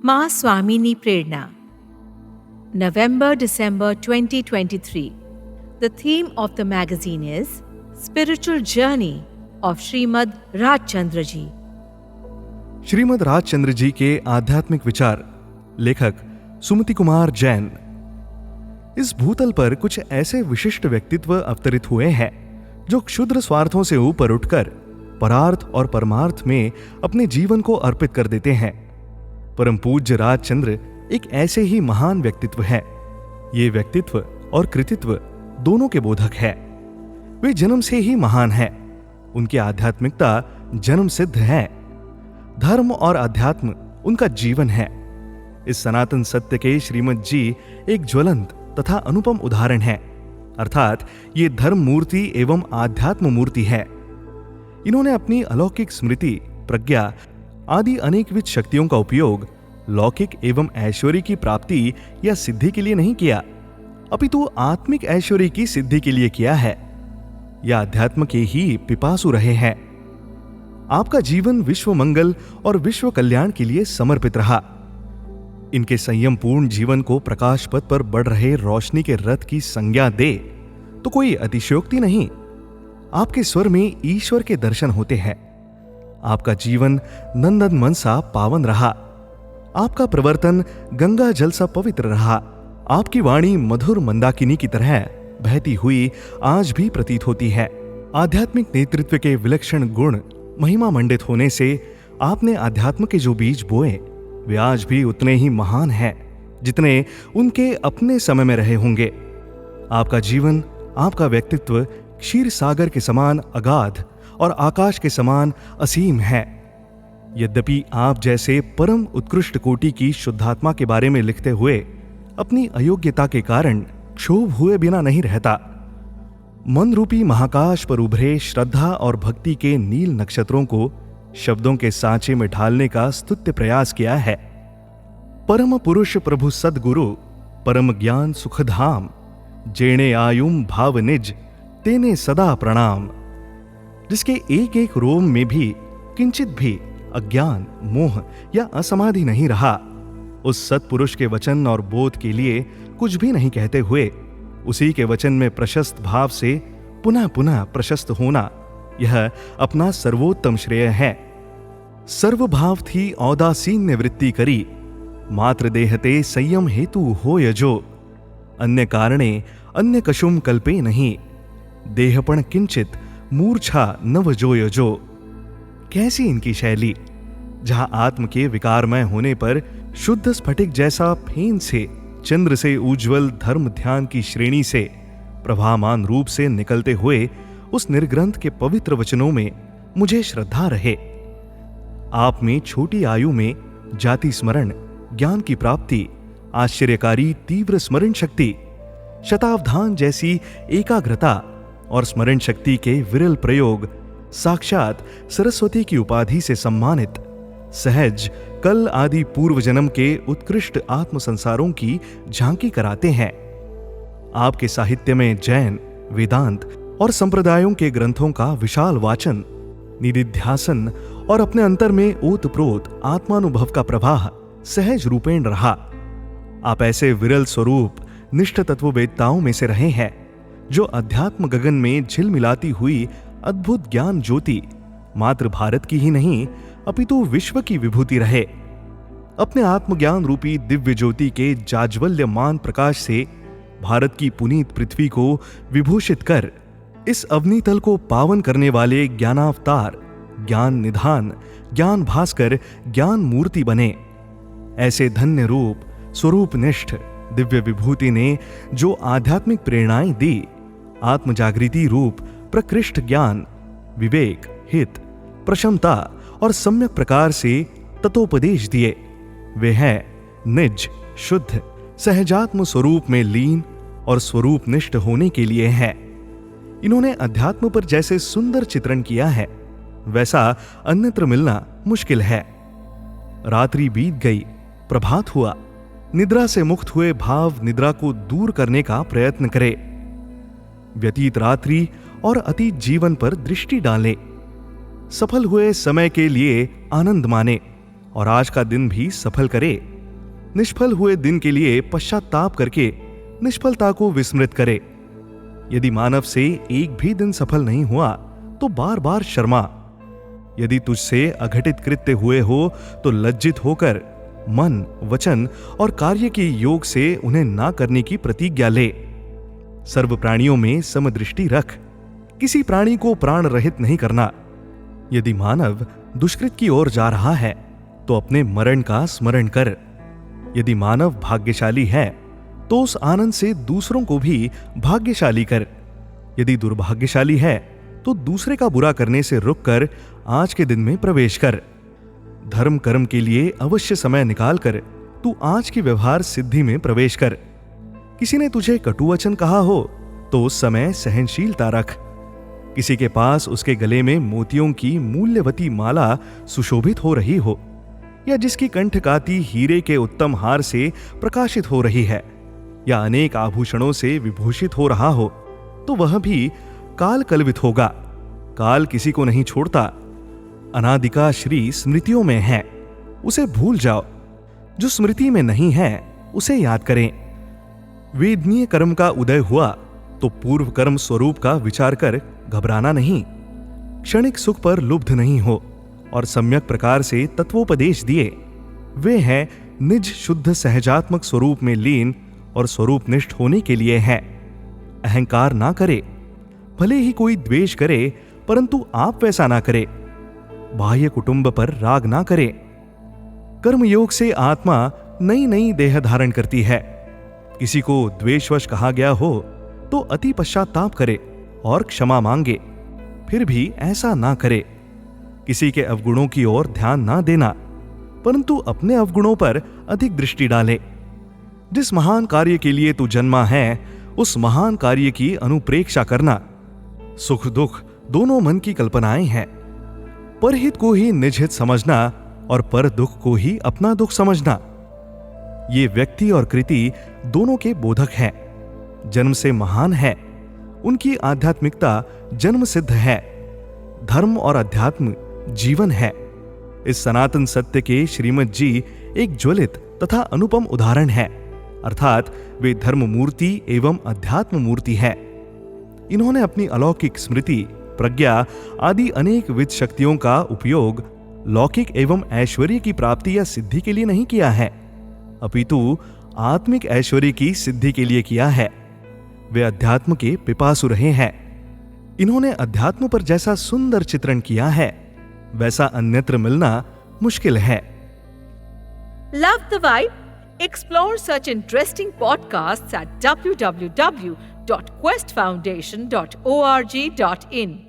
माँ स्वामिनी प्रेरणा November-December 2023. The theme of the magazine is Spiritual Journey of Srimad Rajchandra Ji. Shrimad Rajchandra जी के आध्यात्मिक विचार, लेखक सुमति कुमार जैन। इस भूतल पर कुछ ऐसे विशिष्ट व्यक्तित्व अवतरित हुए हैं जो क्षुद्र स्वार्थों से ऊपर उठकर परार्थ और परमार्थ में अपने जीवन को अर्पित कर देते हैं। परम पूज्य राजचंद्र एक ऐसे ही महान व्यक्तित्व है। ये व्यक्तित्व और कृतित्व दोनों के बोधक है। वे जन्म से ही महान हैं। उनकी आध्यात्मिकता जन्म सिद्ध है। धर्म और अध्यात्म उनका जीवन है। इस सनातन सत्य के श्रीमद् जी एक ज्वलंत तथा अनुपम उदाहरण है, अर्थात ये धर्म मूर्ति एवं आध्यात्म मूर्ति है। इन्होंने अपनी अलौकिक स्मृति, प्रज्ञा आदि अनेकविध शक्तियों का उपयोग लौकिक एवं ऐश्वर्य की प्राप्ति या सिद्धि के लिए नहीं किया, अपितु आत्मिक ऐश्वर्य की सिद्धि के लिए किया है। यह अध्यात्म के ही पिपासु रहे हैं। आपका जीवन विश्व मंगल और विश्व कल्याण के लिए समर्पित रहा। इनके संयम पूर्ण जीवन को प्रकाश पथ पर बढ़ रहे रोशनी के रथ की संज्ञा दे तो कोई अतिशयोक्ति नहीं। आपके स्वर में ईश्वर के दर्शन होते हैं। आपका जीवन नंदन मन सा पावन रहा। आपका प्रवर्तन गंगा जल सा पवित्र रहा। आपकी वाणी मधुर मंदाकिनी की तरह बहती हुई आज भी प्रतीत होती है। आध्यात्मिक नेतृत्व के विलक्षण गुण महिमा मंडित होने से आपने अध्यात्म के जो बीज बोए वे आज भी उतने ही महान हैं जितने उनके अपने समय में रहे होंगे। आपका जीवन, आपका व्यक्तित्व क्षीर सागर के समान अगाध और आकाश के समान असीम है। यद्यपि आप जैसे परम उत्कृष्ट कोटि की शुद्धात्मा के बारे में लिखते हुए अपनी अयोग्यता के कारण क्षोभ हुए बिना नहीं रहता। मन रूपी महाकाश पर उभरे श्रद्धा और भक्ति के नील नक्षत्रों को शब्दों के सांचे में ढालने का स्तुत्य प्रयास किया है। परम पुरुष प्रभु सद्गुरु परम ज्ञान सुखधाम, जेणे आयुम भाव निज तेने सदा प्रणाम। जिसके एक एक रोम में भी किंचित भी अज्ञान, मोह या असमाधि नहीं रहा, उस सत्पुरुष के वचन और बोध के लिए कुछ भी नहीं कहते हुए उसी के वचन में प्रशस्त भाव से पुनः पुनः प्रशस्त होना, यह अपना सर्वोत्तम श्रेय है। सर्वभाव थी औदासीन्य वृत्ति करी, मात्र देहते संयम हेतु हो यजो। अन्य कारणे अन्य कशुम कल्पे नहीं, देहपण किंचित मूर्छा नव जो यजो। कैसी इनकी शैली, जहां आत्म के विकारमय होने पर शुद्ध स्फटिक जैसा फेन से चंद्र से उज्ज्वल धर्म ध्यान की श्रेणी से प्रभामान रूप से निकलते हुए उस निर्ग्रंथ के पवित्र वचनों में मुझे श्रद्धा रहे। आप में छोटी आयु में जाति स्मरण, ज्ञान की प्राप्ति, आश्चर्यकारी तीव्र स्मरण शक्ति, शतावधान जैसी एकाग्रता और स्मरण शक्ति के विरल प्रयोग साक्षात सरस्वती की उपाधि से सम्मानित सहज कल आदि पूर्व जन्म के उत्कृष्ट आत्म संसारों की झांकी कराते हैं। आपके साहित्य में जैन, वेदांत और संप्रदायों के ग्रंथों का विशाल वाचन, निदिध्यासन और अपने अंतर में ओतप्रोत आत्मानुभव का प्रवाह सहज रूपेण रहा। आप ऐसे विरल स्वरूप निष्ठ तत्ववेत्ताओं में से रहे हैं जो अध्यात्म गगन में झिलमिलाती हुई अद्भुत ज्ञान ज्योति मात्र भारत की ही नहीं अपितु विश्व की विभूति रहे। अपने आत्मज्ञान रूपी दिव्य ज्योति के जाज्वल्यमान प्रकाश से भारत की पुनीत पृथ्वी को विभूषित कर इस अवनीतल को पावन करने वाले ज्ञानावतार, ज्ञान निधान, ज्ञान भास्कर, ज्ञान मूर्ति बने। ऐसे धन्य रूप स्वरूपनिष्ठ दिव्य विभूति ने जो आध्यात्मिक प्रेरणाएं दी, आत्मजागृति रूप प्रकृष्ट ज्ञान, विवेक, हित, प्रशमता और सम्यक प्रकार से तत्वोपदेश दिए, वे हैं निज, शुद्ध, सहजात्म स्वरूप में लीन और स्वरूपनिष्ठ होने के लिए हैं। इन्होंने अध्यात्म पर जैसे सुंदर चित्रण किया है, वैसा अन्यत्र मिलना मुश्किल है। रात्रि बीत गई, प्रभात हुआ। निद्रा से मुक्त हुए भाव निद्रा को दूर करने का प्रयत्न करे। व्यतीत रात्रि और अतीत जीवन पर दृष्टि डालें। सफल हुए समय के लिए आनंद माने और आज का दिन भी सफल करे निष्फल हुए दिन के लिए पश्चाताप करके निष्फलता को विस्मृत करे। यदि मानव से एक भी दिन सफल नहीं हुआ तो बार बार शर्मा। यदि तुझसे अघटित कृत्य हुए हो तो लज्जित होकर मन, वचन और कार्य के योग से उन्हें ना करने की प्रतिज्ञा ले। सर्व प्राणियों में समदृष्टि रख, किसी प्राणी को प्राण रहित नहीं करना। यदि मानव दुष्कृत की ओर जा रहा है तो अपने मरण का स्मरण कर। यदि मानव भाग्यशाली है तो उस आनंद से दूसरों को भी भाग्यशाली कर। यदि दुर्भाग्यशाली है तो दूसरे का बुरा करने से रुककर आज के दिन में प्रवेश कर। धर्म कर्म के लिए अवश्य समय निकालकर तू आज की व्यवहार सिद्धि में प्रवेश कर। किसी ने तुझे कटु वचन कहा हो तो उस समय सहनशीलता रख। किसी के पास उसके गले में मोतियों की मूल्यवती माला सुशोभित हो रही हो, या जिसकी कंठकाती हीरे के उत्तम हार से प्रकाशित हो रही है, या अनेक आभूषणों से विभूषित हो रहा हो, तो वह भी काल कलवित होगा। काल किसी को नहीं छोड़ता। अनादि का श्री स्मृतियों में है, उसे भूल जाओ। जो स्मृति में नहीं है उसे याद करें। वेदनीय कर्म का उदय हुआ तो पूर्व कर्म स्वरूप का विचार कर घबराना नहीं। क्षणिक सुख पर लुब्ध नहीं हो और सम्यक प्रकार से तत्वोपदेश दिए। वे हैं निज शुद्ध सहजात्मक स्वरूप में लीन और स्वरूपनिष्ठ होने के लिए है। अहंकार ना करे, भले ही कोई द्वेष करे परंतु आप वैसा ना करे। बाह्य कुटुंब पर राग ना करे। कर्मयोग से आत्मा नई नई देह धारण करती है। किसी को द्वेषवश कहा गया हो तो अति पश्चाताप करे और क्षमा मांगे, फिर भी ऐसा ना करे। किसी के अवगुणों की ओर ध्यान ना देना, परंतु अपने अवगुणों पर अधिक दृष्टि डाले। जिस महान कार्य के लिए तू जन्मा है उस महान कार्य की अनुप्रेक्षा करना। सुख दुख दोनों मन की कल्पनाएं हैं। परहित को ही निज हित समझना और पर दुख को ही अपना दुख समझना, ये व्यक्ति और कृति दोनों के बोधक हैं। जन्म से महान है, उनकी आध्यात्मिकता जन्म सिद्ध है। धर्म और अध्यात्म जीवन है। इस सनातन सत्य के श्रीमद जी एक ज्वलित तथा अनुपम उदाहरण है, अर्थात वे धर्म मूर्ति एवं अध्यात्म मूर्ति है। इन्होंने अपनी अलौकिक स्मृति, प्रज्ञा आदि अनेक विद शक्तियों का उपयोग लौकिक एवं ऐश्वर्य की प्राप्ति या सिद्धि के लिए नहीं किया है, अपितु आत्मिक ऐश्वर्य की सिद्धि के लिए किया है। वे अध्यात्म के पिपासु रहे हैं। इन्होंने अध्यात्म पर जैसा सुंदर चित्रण किया है वैसा अन्यत्र मिलना मुश्किल है। Love the Vibe? Explore such interesting podcasts at www.questfoundation.org.in.